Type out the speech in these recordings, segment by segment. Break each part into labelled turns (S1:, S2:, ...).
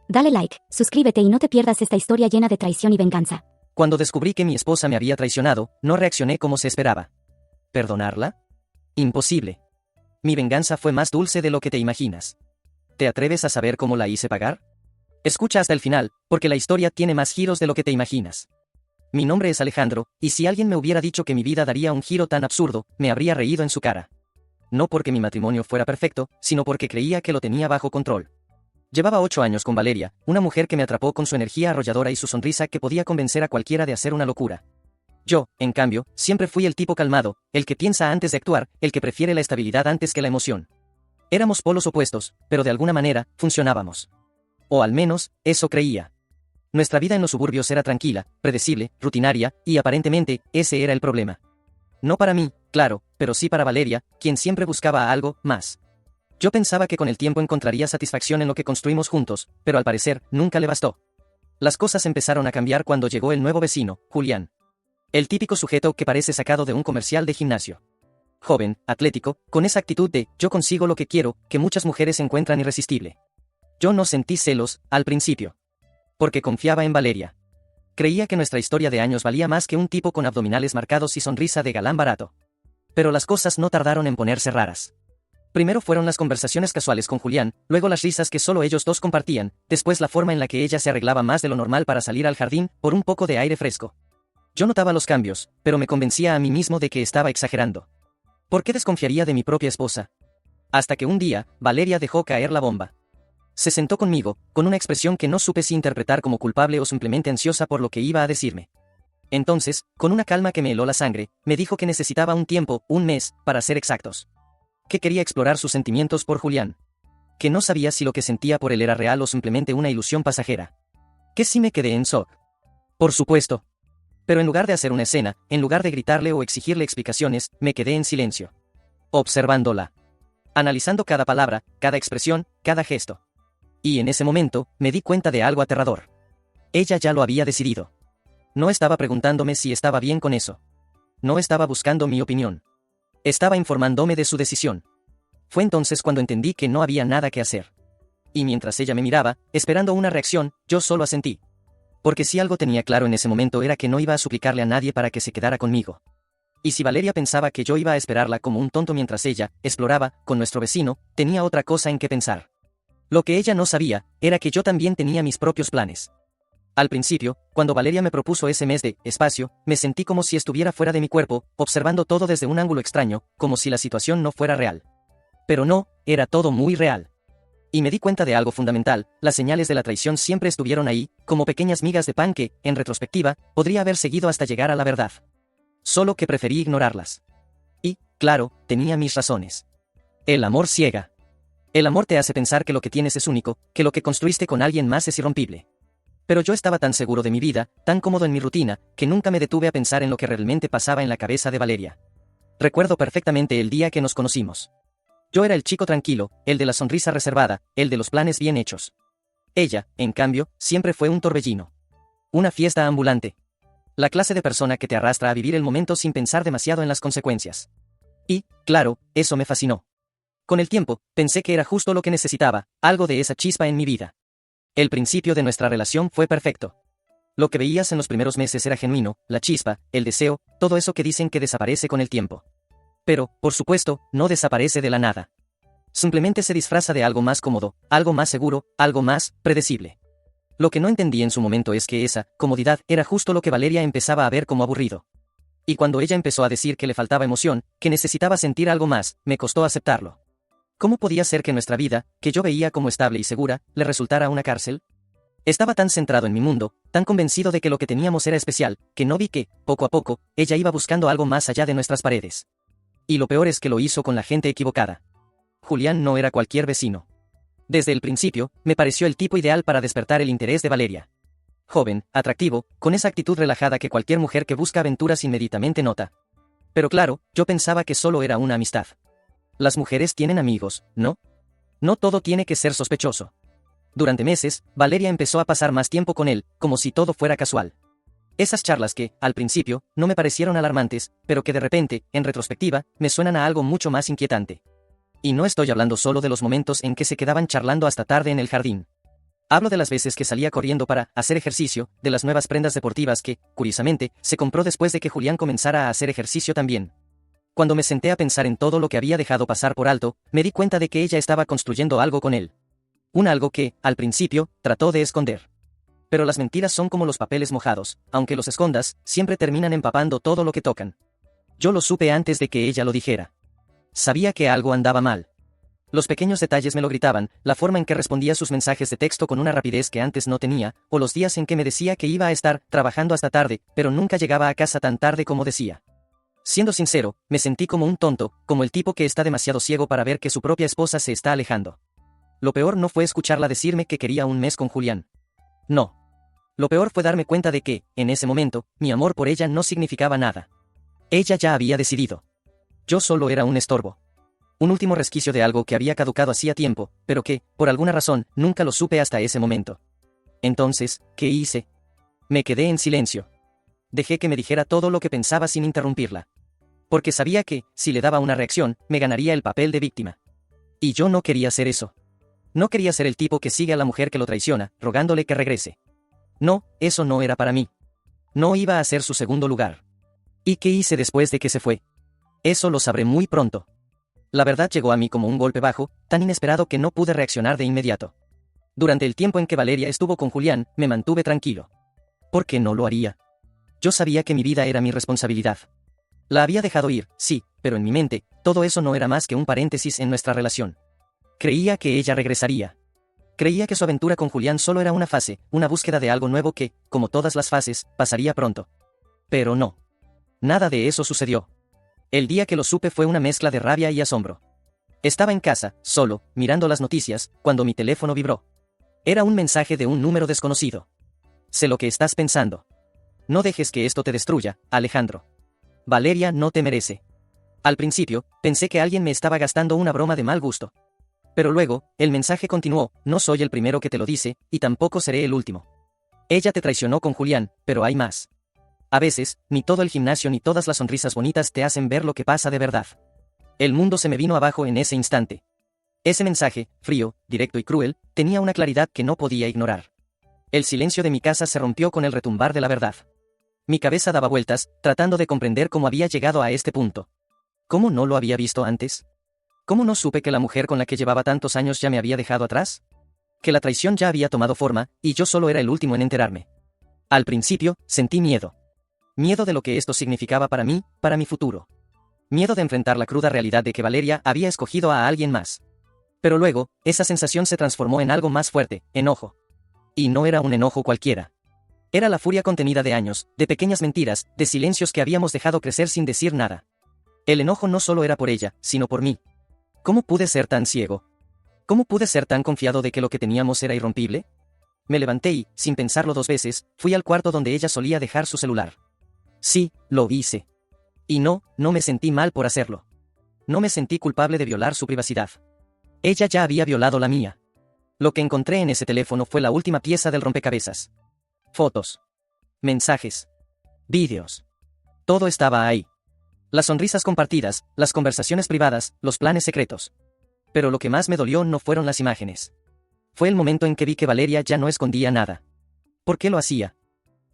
S1: Dale like, suscríbete y no te pierdas esta historia llena de traición y venganza.
S2: Cuando descubrí que mi esposa me había traicionado, no reaccioné como se esperaba. ¿Perdonarla? Imposible. Mi venganza fue más dulce de lo que te imaginas. ¿Te atreves a saber cómo la hice pagar? Escucha hasta el final, porque la historia tiene más giros de lo que te imaginas. Mi nombre es Alejandro, y si alguien me hubiera dicho que mi vida daría un giro tan absurdo, me habría reído en su cara. No porque mi matrimonio fuera perfecto, sino porque creía que lo tenía bajo control. Llevaba 8 años con Valeria, una mujer que me atrapó con su energía arrolladora y su sonrisa que podía convencer a cualquiera de hacer una locura. Yo, en cambio, siempre fui el tipo calmado, el que piensa antes de actuar, el que prefiere la estabilidad antes que la emoción. Éramos polos opuestos, pero de alguna manera, funcionábamos. O al menos, eso creía. Nuestra vida en los suburbios era tranquila, predecible, rutinaria, y aparentemente, ese era el problema. No para mí, claro, pero sí para Valeria, quien siempre buscaba algo más. Yo pensaba que con el tiempo encontraría satisfacción en lo que construimos juntos, pero al parecer, nunca le bastó. Las cosas empezaron a cambiar cuando llegó el nuevo vecino, Julián. El típico sujeto que parece sacado de un comercial de gimnasio. Joven, atlético, con esa actitud de yo consigo lo que quiero, que muchas mujeres encuentran irresistible. Yo no sentí celos, al principio. Porque confiaba en Valeria. Creía que nuestra historia de años valía más que un tipo con abdominales marcados y sonrisa de galán barato. Pero las cosas no tardaron en ponerse raras. Primero fueron las conversaciones casuales con Julián, luego las risas que solo ellos dos compartían, después la forma en la que ella se arreglaba más de lo normal para salir al jardín, por un poco de aire fresco. Yo notaba los cambios, pero me convencía a mí mismo de que estaba exagerando. ¿Por qué desconfiaría de mi propia esposa? Hasta que un día, Valeria dejó caer la bomba. Se sentó conmigo, con una expresión que no supe si interpretar como culpable o simplemente ansiosa por lo que iba a decirme. Entonces, con una calma que me heló la sangre, me dijo que necesitaba un tiempo, un mes, para ser exactos. Que quería explorar sus sentimientos por Julián. Que no sabía si lo que sentía por él era real o simplemente una ilusión pasajera. Que sí me quedé en shock. Por supuesto. Pero en lugar de hacer una escena, en lugar de gritarle o exigirle explicaciones, me quedé en silencio. Observándola. Analizando cada palabra, cada expresión, cada gesto. Y en ese momento, me di cuenta de algo aterrador. Ella ya lo había decidido. No estaba preguntándome si estaba bien con eso. No estaba buscando mi opinión. Estaba informándome de su decisión. Fue entonces cuando entendí que no había nada que hacer. Y mientras ella me miraba, esperando una reacción, yo solo asentí. Porque si algo tenía claro en ese momento era que no iba a suplicarle a nadie para que se quedara conmigo. Y si Valeria pensaba que yo iba a esperarla como un tonto mientras ella exploraba con nuestro vecino, tenía otra cosa en que pensar. Lo que ella no sabía, era que yo también tenía mis propios planes. Al principio, cuando Valeria me propuso ese mes de espacio, me sentí como si estuviera fuera de mi cuerpo, observando todo desde un ángulo extraño, como si la situación no fuera real. Pero no, era todo muy real. Y me di cuenta de algo fundamental, las señales de la traición siempre estuvieron ahí, como pequeñas migas de pan que, en retrospectiva, podría haber seguido hasta llegar a la verdad. Solo que preferí ignorarlas. Y, claro, tenía mis razones. El amor ciega. El amor te hace pensar que lo que tienes es único, que lo que construiste con alguien más es irrompible. Pero yo estaba tan seguro de mi vida, tan cómodo en mi rutina, que nunca me detuve a pensar en lo que realmente pasaba en la cabeza de Valeria. Recuerdo perfectamente el día que nos conocimos. Yo era el chico tranquilo, el de la sonrisa reservada, el de los planes bien hechos. Ella, en cambio, siempre fue un torbellino. Una fiesta ambulante. La clase de persona que te arrastra a vivir el momento sin pensar demasiado en las consecuencias. Y, claro, eso me fascinó. Con el tiempo, pensé que era justo lo que necesitaba, algo de esa chispa en mi vida. El principio de nuestra relación fue perfecto. Lo que veías en los primeros meses era genuino, la chispa, el deseo, todo eso que dicen que desaparece con el tiempo. Pero, por supuesto, no desaparece de la nada. Simplemente se disfraza de algo más cómodo, algo más seguro, algo más predecible. Lo que no entendí en su momento es que esa comodidad era justo lo que Valeria empezaba a ver como aburrido. Y cuando ella empezó a decir que le faltaba emoción, que necesitaba sentir algo más, me costó aceptarlo. ¿Cómo podía ser que nuestra vida, que yo veía como estable y segura, le resultara una cárcel? Estaba tan centrado en mi mundo, tan convencido de que lo que teníamos era especial, que no vi que, poco a poco, ella iba buscando algo más allá de nuestras paredes. Y lo peor es que lo hizo con la gente equivocada. Julián no era cualquier vecino. Desde el principio, me pareció el tipo ideal para despertar el interés de Valeria. Joven, atractivo, con esa actitud relajada que cualquier mujer que busca aventuras inmediatamente nota. Pero claro, yo pensaba que solo era una amistad. Las mujeres tienen amigos, ¿no? No todo tiene que ser sospechoso. Durante meses, Valeria empezó a pasar más tiempo con él, como si todo fuera casual. Esas charlas que, al principio, no me parecieron alarmantes, pero que de repente, en retrospectiva, me suenan a algo mucho más inquietante. Y no estoy hablando solo de los momentos en que se quedaban charlando hasta tarde en el jardín. Hablo de las veces que salía corriendo para hacer ejercicio, de las nuevas prendas deportivas que, curiosamente, se compró después de que Julián comenzara a hacer ejercicio también. Cuando me senté a pensar en todo lo que había dejado pasar por alto, me di cuenta de que ella estaba construyendo algo con él. Un algo que, al principio, trató de esconder. Pero las mentiras son como los papeles mojados, aunque los escondas, siempre terminan empapando todo lo que tocan. Yo lo supe antes de que ella lo dijera. Sabía que algo andaba mal. Los pequeños detalles me lo gritaban, la forma en que respondía sus mensajes de texto con una rapidez que antes no tenía, o los días en que me decía que iba a estar trabajando hasta tarde, pero nunca llegaba a casa tan tarde como decía. Siendo sincero, me sentí como un tonto, como el tipo que está demasiado ciego para ver que su propia esposa se está alejando. Lo peor no fue escucharla decirme que quería un mes con Julián. No. Lo peor fue darme cuenta de que, en ese momento, mi amor por ella no significaba nada. Ella ya había decidido. Yo solo era un estorbo. Un último resquicio de algo que había caducado hacía tiempo, pero que, por alguna razón, nunca lo supe hasta ese momento. Entonces, ¿qué hice? Me quedé en silencio. Dejé que me dijera todo lo que pensaba sin interrumpirla. Porque sabía que, si le daba una reacción, me ganaría el papel de víctima. Y yo no quería ser eso. No quería ser el tipo que sigue a la mujer que lo traiciona, rogándole que regrese. No, eso no era para mí. No iba a ser su segundo lugar. ¿Y qué hice después de que se fue? Eso lo sabré muy pronto. La verdad llegó a mí como un golpe bajo, tan inesperado que no pude reaccionar de inmediato. Durante el tiempo en que Valeria estuvo con Julián, me mantuve tranquilo. ¿Por qué no lo haría? Yo sabía que mi vida era mi responsabilidad. La había dejado ir, sí, pero en mi mente, todo eso no era más que un paréntesis en nuestra relación. Creía que ella regresaría. Creía que su aventura con Julián solo era una fase, una búsqueda de algo nuevo que, como todas las fases, pasaría pronto. Pero no. Nada de eso sucedió. El día que lo supe fue una mezcla de rabia y asombro. Estaba en casa, solo, mirando las noticias, cuando mi teléfono vibró. Era un mensaje de un número desconocido. Sé lo que estás pensando. No dejes que esto te destruya, Alejandro. Valeria no te merece. Al principio, pensé que alguien me estaba gastando una broma de mal gusto. Pero luego, el mensaje continuó, no soy el primero que te lo dice, y tampoco seré el último. Ella te traicionó con Julián, pero hay más. A veces, ni todo el gimnasio ni todas las sonrisas bonitas te hacen ver lo que pasa de verdad. El mundo se me vino abajo en ese instante. Ese mensaje, frío, directo y cruel, tenía una claridad que no podía ignorar. El silencio de mi casa se rompió con el retumbar de la verdad. Mi cabeza daba vueltas, tratando de comprender cómo había llegado a este punto. ¿Cómo no lo había visto antes? ¿Cómo no supe que la mujer con la que llevaba tantos años ya me había dejado atrás? Que la traición ya había tomado forma, y yo solo era el último en enterarme. Al principio, sentí miedo. Miedo de lo que esto significaba para mí, para mi futuro. Miedo de enfrentar la cruda realidad de que Valeria había escogido a alguien más. Pero luego, esa sensación se transformó en algo más fuerte, enojo. Y no era un enojo cualquiera. Era la furia contenida de años, de pequeñas mentiras, de silencios que habíamos dejado crecer sin decir nada. El enojo no solo era por ella, sino por mí. ¿Cómo pude ser tan ciego? ¿Cómo pude ser tan confiado de que lo que teníamos era irrompible? Me levanté y, sin pensarlo dos veces, fui al cuarto donde ella solía dejar su celular. Sí, lo hice. Y no me sentí mal por hacerlo. No me sentí culpable de violar su privacidad. Ella ya había violado la mía. Lo que encontré en ese teléfono fue la última pieza del rompecabezas. Fotos. Mensajes. Vídeos. Todo estaba ahí. Las sonrisas compartidas, las conversaciones privadas, los planes secretos. Pero lo que más me dolió no fueron las imágenes. Fue el momento en que vi que Valeria ya no escondía nada. ¿Por qué lo hacía?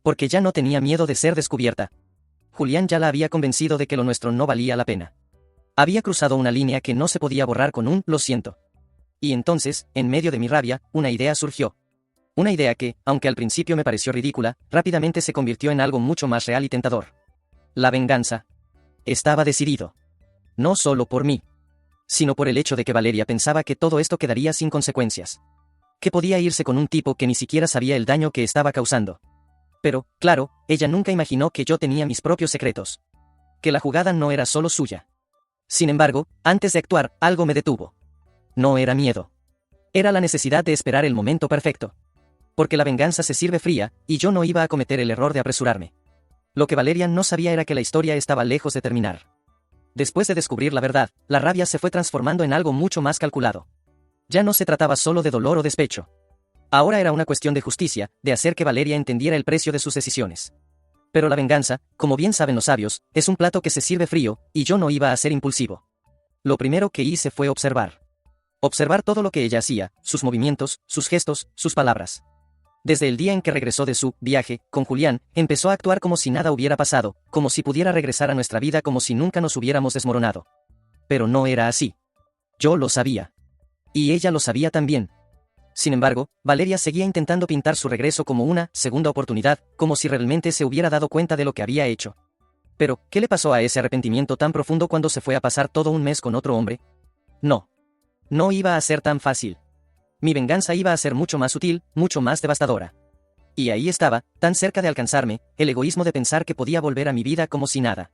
S2: Porque ya no tenía miedo de ser descubierta. Julián ya la había convencido de que lo nuestro no valía la pena. Había cruzado una línea que no se podía borrar con un "lo siento". Y entonces, en medio de mi rabia, una idea surgió. Una idea que, aunque al principio me pareció ridícula, rápidamente se convirtió en algo mucho más real y tentador. La venganza. Estaba decidido. No solo por mí, sino por el hecho de que Valeria pensaba que todo esto quedaría sin consecuencias. Que podía irse con un tipo que ni siquiera sabía el daño que estaba causando. Pero, claro, ella nunca imaginó que yo tenía mis propios secretos. Que la jugada no era solo suya. Sin embargo, antes de actuar, algo me detuvo. No era miedo. Era la necesidad de esperar el momento perfecto. Porque la venganza se sirve fría, y yo no iba a cometer el error de apresurarme. Lo que Valeria no sabía era que la historia estaba lejos de terminar. Después de descubrir la verdad, la rabia se fue transformando en algo mucho más calculado. Ya no se trataba solo de dolor o despecho. Ahora era una cuestión de justicia, de hacer que Valeria entendiera el precio de sus decisiones. Pero la venganza, como bien saben los sabios, es un plato que se sirve frío, y yo no iba a ser impulsivo. Lo primero que hice fue observar. Observar todo lo que ella hacía, sus movimientos, sus gestos, sus palabras. Desde el día en que regresó de su viaje con Julián, empezó a actuar como si nada hubiera pasado, como si pudiera regresar a nuestra vida como si nunca nos hubiéramos desmoronado. Pero no era así. Yo lo sabía. Y ella lo sabía también. Sin embargo, Valeria seguía intentando pintar su regreso como una segunda oportunidad, como si realmente se hubiera dado cuenta de lo que había hecho. Pero, ¿qué le pasó a ese arrepentimiento tan profundo cuando se fue a pasar todo un mes con otro hombre? No. No iba a ser tan fácil. Mi venganza iba a ser mucho más sutil, mucho más devastadora. Y ahí estaba, tan cerca de alcanzarme, el egoísmo de pensar que podía volver a mi vida como si nada.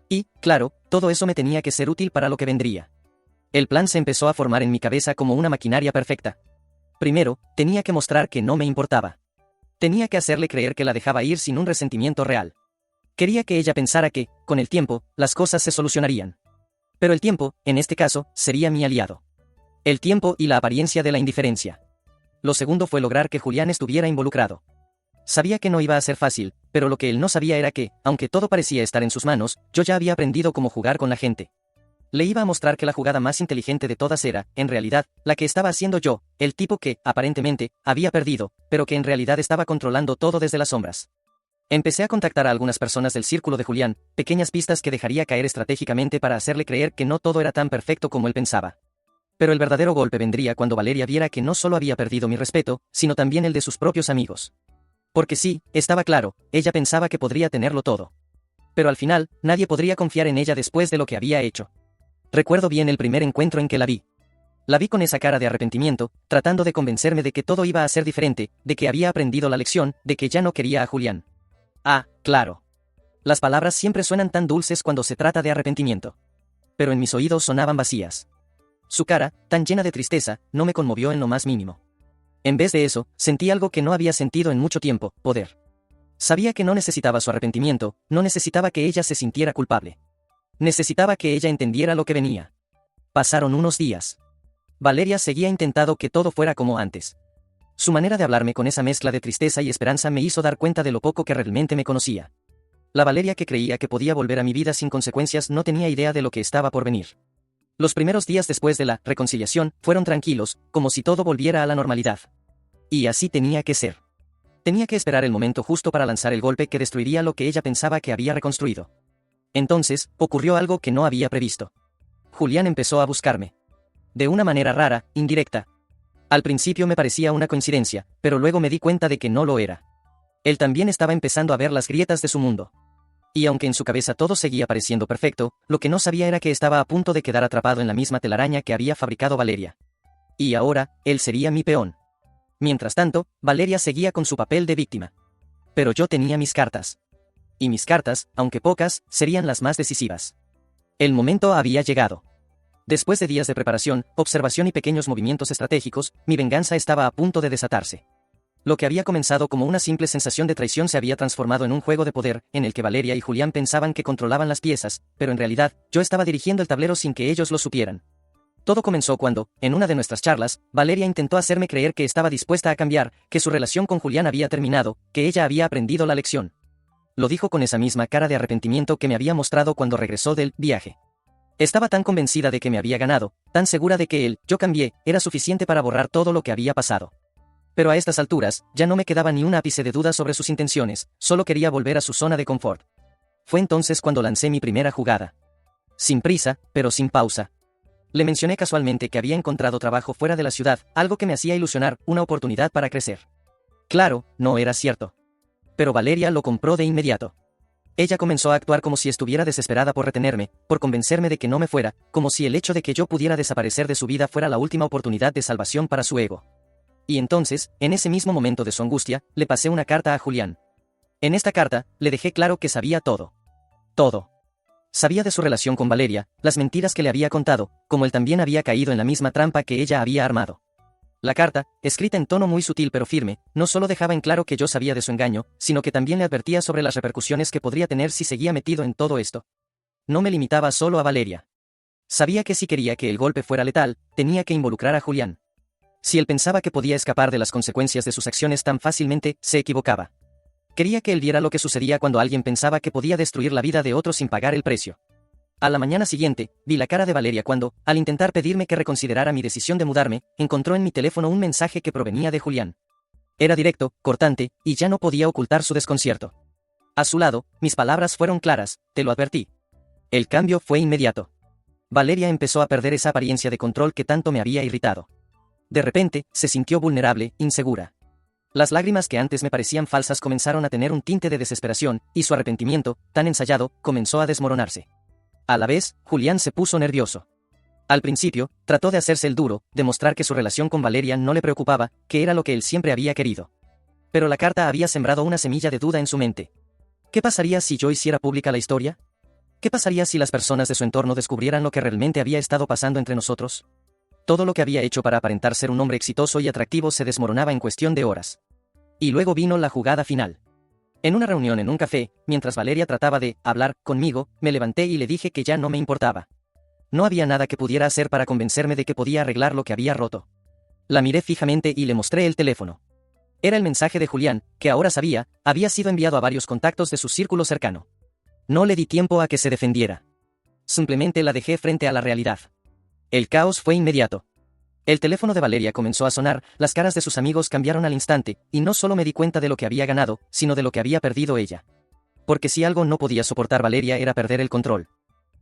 S2: Y, claro, todo eso me tenía que ser útil para lo que vendría. El plan se empezó a formar en mi cabeza como una maquinaria perfecta. Primero, tenía que mostrar que no me importaba. Tenía que hacerle creer que la dejaba ir sin un resentimiento real. Quería que ella pensara que, con el tiempo, las cosas se solucionarían. Pero el tiempo, en este caso, sería mi aliado. El tiempo y la apariencia de la indiferencia. Lo segundo fue lograr que Julián estuviera involucrado. Sabía que no iba a ser fácil, pero lo que él no sabía era que, aunque todo parecía estar en sus manos, yo ya había aprendido cómo jugar con la gente. Le iba a mostrar que la jugada más inteligente de todas era, en realidad, la que estaba haciendo yo, el tipo que, aparentemente, había perdido, pero que en realidad estaba controlando todo desde las sombras. Empecé a contactar a algunas personas del círculo de Julián, pequeñas pistas que dejaría caer estratégicamente para hacerle creer que no todo era tan perfecto como él pensaba. Pero el verdadero golpe vendría cuando Valeria viera que no solo había perdido mi respeto, sino también el de sus propios amigos. Porque sí, estaba claro, ella pensaba que podría tenerlo todo. Pero al final, nadie podría confiar en ella después de lo que había hecho. Recuerdo bien el primer encuentro en que la vi. La vi con esa cara de arrepentimiento, tratando de convencerme de que todo iba a ser diferente, de que había aprendido la lección, de que ya no quería a Julián. Ah, claro. Las palabras siempre suenan tan dulces cuando se trata de arrepentimiento. Pero en mis oídos sonaban vacías. Su cara, tan llena de tristeza, no me conmovió en lo más mínimo. En vez de eso, sentí algo que no había sentido en mucho tiempo, poder. Sabía que no necesitaba su arrepentimiento, no necesitaba que ella se sintiera culpable. Necesitaba que ella entendiera lo que venía. Pasaron unos días. Valeria seguía intentando que todo fuera como antes. Su manera de hablarme con esa mezcla de tristeza y esperanza me hizo dar cuenta de lo poco que realmente me conocía. La Valeria que creía que podía volver a mi vida sin consecuencias no tenía idea de lo que estaba por venir. Los primeros días después de la reconciliación fueron tranquilos, como si todo volviera a la normalidad. Y así tenía que ser. Tenía que esperar el momento justo para lanzar el golpe que destruiría lo que ella pensaba que había reconstruido. Entonces, ocurrió algo que no había previsto. Julián empezó a buscarme. De una manera rara, indirecta. Al principio me parecía una coincidencia, pero luego me di cuenta de que no lo era. Él también estaba empezando a ver las grietas de su mundo. Y aunque en su cabeza todo seguía pareciendo perfecto, lo que no sabía era que estaba a punto de quedar atrapado en la misma telaraña que había fabricado Valeria. Y ahora, él sería mi peón. Mientras tanto, Valeria seguía con su papel de víctima. Pero yo tenía mis cartas. Y mis cartas, aunque pocas, serían las más decisivas. El momento había llegado. Después de días de preparación, observación y pequeños movimientos estratégicos, mi venganza estaba a punto de desatarse. Lo que había comenzado como una simple sensación de traición se había transformado en un juego de poder, en el que Valeria y Julián pensaban que controlaban las piezas, pero en realidad, yo estaba dirigiendo el tablero sin que ellos lo supieran. Todo comenzó cuando, en una de nuestras charlas, Valeria intentó hacerme creer que estaba dispuesta a cambiar, que su relación con Julián había terminado, que ella había aprendido la lección. Lo dijo con esa misma cara de arrepentimiento que me había mostrado cuando regresó del viaje. Estaba tan convencida de que me había ganado, tan segura de que yo cambié, era suficiente para borrar todo lo que había pasado. Pero a estas alturas, ya no me quedaba ni un ápice de duda sobre sus intenciones, solo quería volver a su zona de confort. Fue entonces cuando lancé mi primera jugada. Sin prisa, pero sin pausa. Le mencioné casualmente que había encontrado trabajo fuera de la ciudad, algo que me hacía ilusionar, una oportunidad para crecer. Claro, no era cierto. Pero Valeria lo compró de inmediato. Ella comenzó a actuar como si estuviera desesperada por retenerme, por convencerme de que no me fuera, como si el hecho de que yo pudiera desaparecer de su vida fuera la última oportunidad de salvación para su ego. Y entonces, en ese mismo momento de su angustia, le pasé una carta a Julián. En esta carta, le dejé claro que sabía todo. Todo. Sabía de su relación con Valeria, las mentiras que le había contado, como él también había caído en la misma trampa que ella había armado. La carta, escrita en tono muy sutil pero firme, no solo dejaba en claro que yo sabía de su engaño, sino que también le advertía sobre las repercusiones que podría tener si seguía metido en todo esto. No me limitaba solo a Valeria. Sabía que si quería que el golpe fuera letal, tenía que involucrar a Julián. Si él pensaba que podía escapar de las consecuencias de sus acciones tan fácilmente, se equivocaba. Quería que él viera lo que sucedía cuando alguien pensaba que podía destruir la vida de otro sin pagar el precio. A la mañana siguiente, vi la cara de Valeria cuando, al intentar pedirme que reconsiderara mi decisión de mudarme, encontró en mi teléfono un mensaje que provenía de Julián. Era directo, cortante, y ya no podía ocultar su desconcierto. A su lado, mis palabras fueron claras: te lo advertí. El cambio fue inmediato. Valeria empezó a perder esa apariencia de control que tanto me había irritado. De repente, se sintió vulnerable, insegura. Las lágrimas que antes me parecían falsas comenzaron a tener un tinte de desesperación, y su arrepentimiento, tan ensayado, comenzó a desmoronarse. A la vez, Julián se puso nervioso. Al principio, trató de hacerse el duro, demostrar que su relación con Valeria no le preocupaba, que era lo que él siempre había querido. Pero la carta había sembrado una semilla de duda en su mente. ¿Qué pasaría si yo hiciera pública la historia? ¿Qué pasaría si las personas de su entorno descubrieran lo que realmente había estado pasando entre nosotros? Todo lo que había hecho para aparentar ser un hombre exitoso y atractivo se desmoronaba en cuestión de horas. Y luego vino la jugada final. En una reunión en un café, mientras Valeria trataba de hablar conmigo, me levanté y le dije que ya no me importaba. No había nada que pudiera hacer para convencerme de que podía arreglar lo que había roto. La miré fijamente y le mostré el teléfono. Era el mensaje de Julián, que ahora sabía, había sido enviado a varios contactos de su círculo cercano. No le di tiempo a que se defendiera. Simplemente la dejé frente a la realidad. El caos fue inmediato. El teléfono de Valeria comenzó a sonar, las caras de sus amigos cambiaron al instante, y no solo me di cuenta de lo que había ganado, sino de lo que había perdido ella. Porque si algo no podía soportar Valeria era perder el control.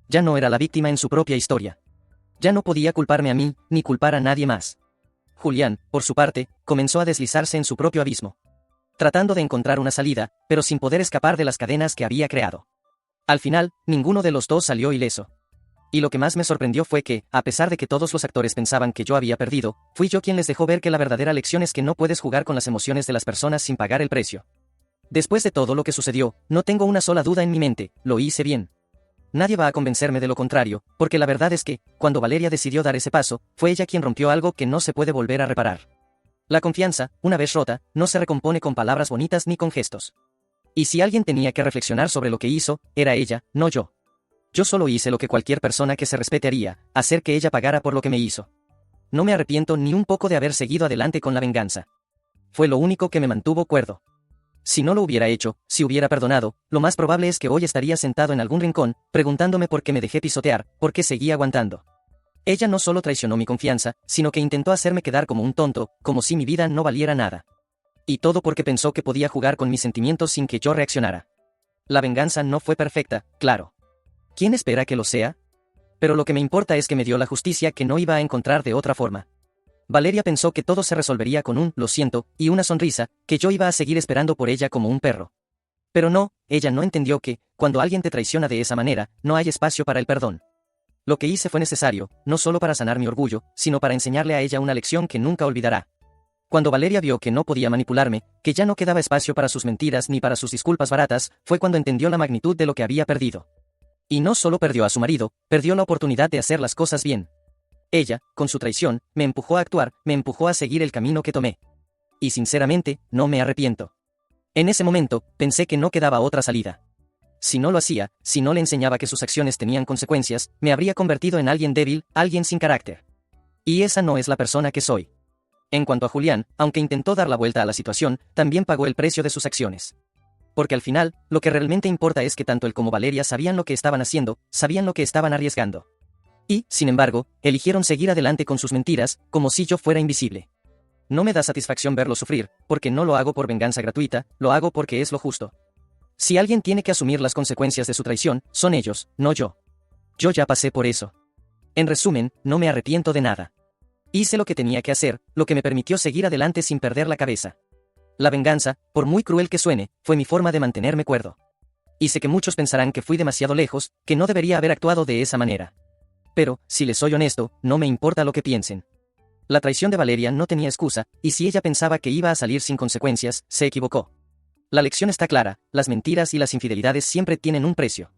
S2: Ya no era la víctima en su propia historia. Ya no podía culparme a mí, ni culpar a nadie más. Julián, por su parte, comenzó a deslizarse en su propio abismo. Tratando de encontrar una salida, pero sin poder escapar de las cadenas que había creado. Al final, ninguno de los dos salió ileso. Y lo que más me sorprendió fue que, a pesar de que todos los actores pensaban que yo había perdido, fui yo quien les dejó ver que la verdadera lección es que no puedes jugar con las emociones de las personas sin pagar el precio. Después de todo lo que sucedió, no tengo una sola duda en mi mente: lo hice bien. Nadie va a convencerme de lo contrario, porque la verdad es que, cuando Valeria decidió dar ese paso, fue ella quien rompió algo que no se puede volver a reparar. La confianza, una vez rota, no se recompone con palabras bonitas ni con gestos. Y si alguien tenía que reflexionar sobre lo que hizo, era ella, no yo. Yo solo hice lo que cualquier persona que se respete haría: hacer que ella pagara por lo que me hizo. No me arrepiento ni un poco de haber seguido adelante con la venganza. Fue lo único que me mantuvo cuerdo. Si no lo hubiera hecho, si hubiera perdonado, lo más probable es que hoy estaría sentado en algún rincón, preguntándome por qué me dejé pisotear, por qué seguí aguantando. Ella no solo traicionó mi confianza, sino que intentó hacerme quedar como un tonto, como si mi vida no valiera nada. Y todo porque pensó que podía jugar con mis sentimientos sin que yo reaccionara. La venganza no fue perfecta, claro. ¿Quién espera que lo sea? Pero lo que me importa es que me dio la justicia que no iba a encontrar de otra forma. Valeria pensó que todo se resolvería con un "lo siento" y una sonrisa, que yo iba a seguir esperando por ella como un perro. Pero no, ella no entendió que, cuando alguien te traiciona de esa manera, no hay espacio para el perdón. Lo que hice fue necesario, no solo para sanar mi orgullo, sino para enseñarle a ella una lección que nunca olvidará. Cuando Valeria vio que no podía manipularme, que ya no quedaba espacio para sus mentiras ni para sus disculpas baratas, fue cuando entendió la magnitud de lo que había perdido. Y no solo perdió a su marido, perdió la oportunidad de hacer las cosas bien. Ella, con su traición, me empujó a actuar, me empujó a seguir el camino que tomé. Y sinceramente, no me arrepiento. En ese momento, pensé que no quedaba otra salida. Si no lo hacía, si no le enseñaba que sus acciones tenían consecuencias, me habría convertido en alguien débil, alguien sin carácter. Y esa no es la persona que soy. En cuanto a Julián, aunque intentó dar la vuelta a la situación, también pagó el precio de sus acciones. Porque al final, lo que realmente importa es que tanto él como Valeria sabían lo que estaban haciendo, sabían lo que estaban arriesgando. Y, sin embargo, eligieron seguir adelante con sus mentiras, como si yo fuera invisible. No me da satisfacción verlo sufrir, porque no lo hago por venganza gratuita, lo hago porque es lo justo. Si alguien tiene que asumir las consecuencias de su traición, son ellos, no yo. Yo ya pasé por eso. En resumen, no me arrepiento de nada. Hice lo que tenía que hacer, lo que me permitió seguir adelante sin perder la cabeza. La venganza, por muy cruel que suene, fue mi forma de mantenerme cuerdo. Y sé que muchos pensarán que fui demasiado lejos, que no debería haber actuado de esa manera. Pero, si les soy honesto, no me importa lo que piensen. La traición de Valeria no tenía excusa, y si ella pensaba que iba a salir sin consecuencias, se equivocó. La lección está clara: las mentiras y las infidelidades siempre tienen un precio.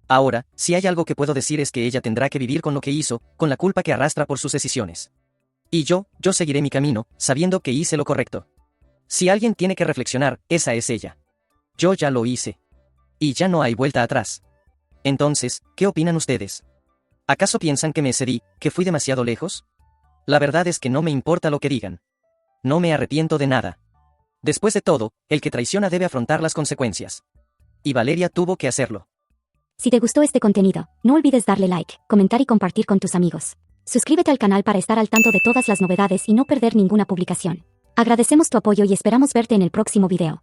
S2: Ahora, si hay algo que puedo decir es que ella tendrá que vivir con lo que hizo, con la culpa que arrastra por sus decisiones. Y yo seguiré mi camino, sabiendo que hice lo correcto. Si alguien tiene que reflexionar, esa es ella. Yo ya lo hice. Y ya no hay vuelta atrás. Entonces, ¿qué opinan ustedes? ¿Acaso piensan que me excedí, que fui demasiado lejos? La verdad es que no me importa lo que digan. No me arrepiento de nada. Después de todo, el que traiciona debe afrontar las consecuencias. Y Valeria tuvo que hacerlo.
S1: Si te gustó este contenido, no olvides darle like, comentar y compartir con tus amigos. Suscríbete al canal para estar al tanto de todas las novedades y no perder ninguna publicación. Agradecemos tu apoyo y esperamos verte en el próximo video.